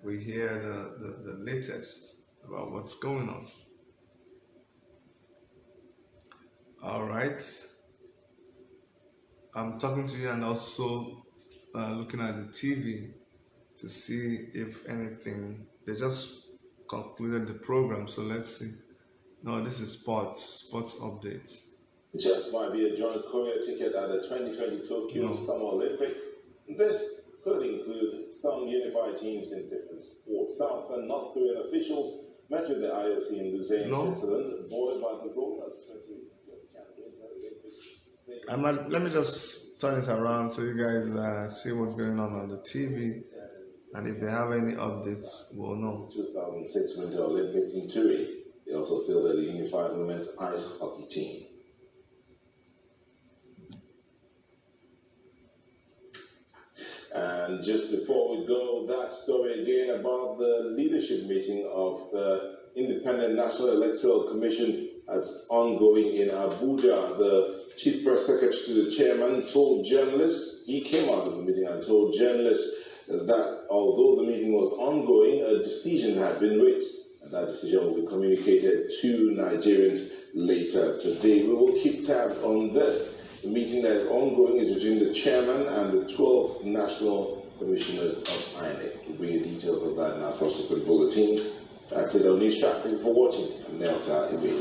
we hear the latest about what's going on. All right. I'm talking to you and also looking at the TV to see if anything. They just concluded the program, so let's see. No, this is sports updates. Just might be a joint courier ticket at the 2020 Tokyo Summer Olympics. This could include some unified teams in different sports. South and North Korean officials met with the AAC Enugu in Switzerland, buoyed by the goal of the let me just turn it around so you guys see what's going on the TV, and if they have any updates, we'll know. 2006 Winter Olympics in Turin. They also fielded the unified women's ice hockey team. And just before we go, that story again about the leadership meeting of the Independent National Electoral Commission as ongoing in Abuja. The Chief Press Secretary to the chairman told journalists, he came out of the meeting and told journalists that although the meeting was ongoing, a decision had been reached. And that decision will be communicated to Nigerians later today. We will keep tabs on this. The meeting that is ongoing is between the chairman and the 12 national commissioners of INEC. We'll bring you details of that in our subsequent bulletins. That's it on News Track. Thank you for watching. I'm Nelta Ibe.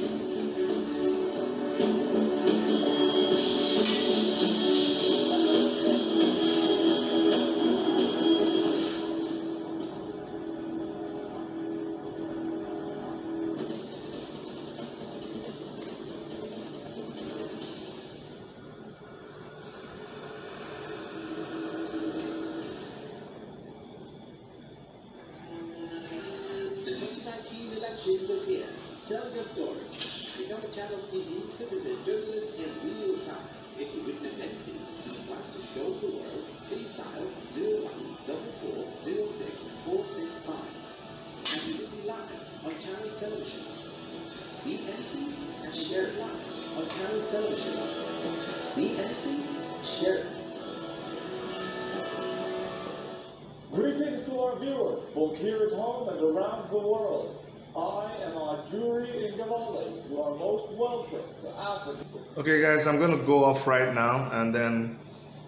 Elections is here. Tell your story. Become a Channels TV citizen journalist in real time. If you witness anything you want to show the world, please dial 0144064665. And we will be live on Channels Television. See anything and share it live on Channels Television. See anything, share it. Greetings to our viewers, both here at home and around the world. I am Ajuri Ingavale. You are most welcome to Africa. Okay, guys, I'm going to go off right now, and then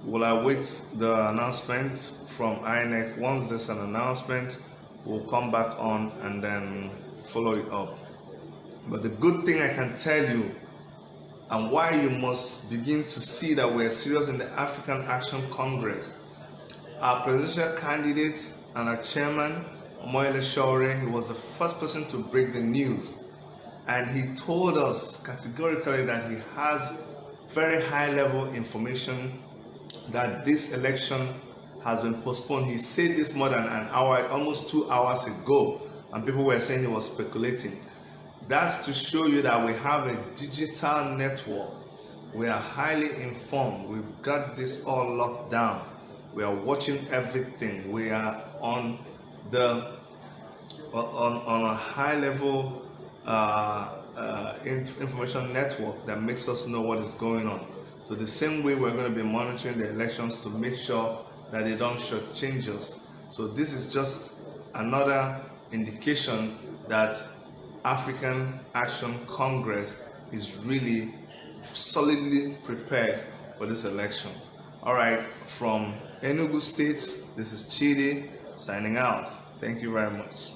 we'll await the announcement from INEC. Once there's an announcement, we'll come back on and then follow it up. But the good thing I can tell you, and why you must begin to see that we're serious in the African Action Congress, our presidential candidates and our chairman Omoyele Sowore. He was the first person to break the news, and he told us categorically that he has very high level information that this election has been postponed. He said this more than an hour, almost 2 hours ago, and people were saying he was speculating. That's to show you that we have a digital network. We are highly informed. We've got this all locked down. We are watching everything. We are on a high level information network that makes us know what is going on. So the same way we're going to be monitoring the elections to make sure that they don't shortchange us. So this is just another indication that African Action Congress is really solidly prepared for this election. All right, from Enugu State, this is Chidi signing out. Thank you very much.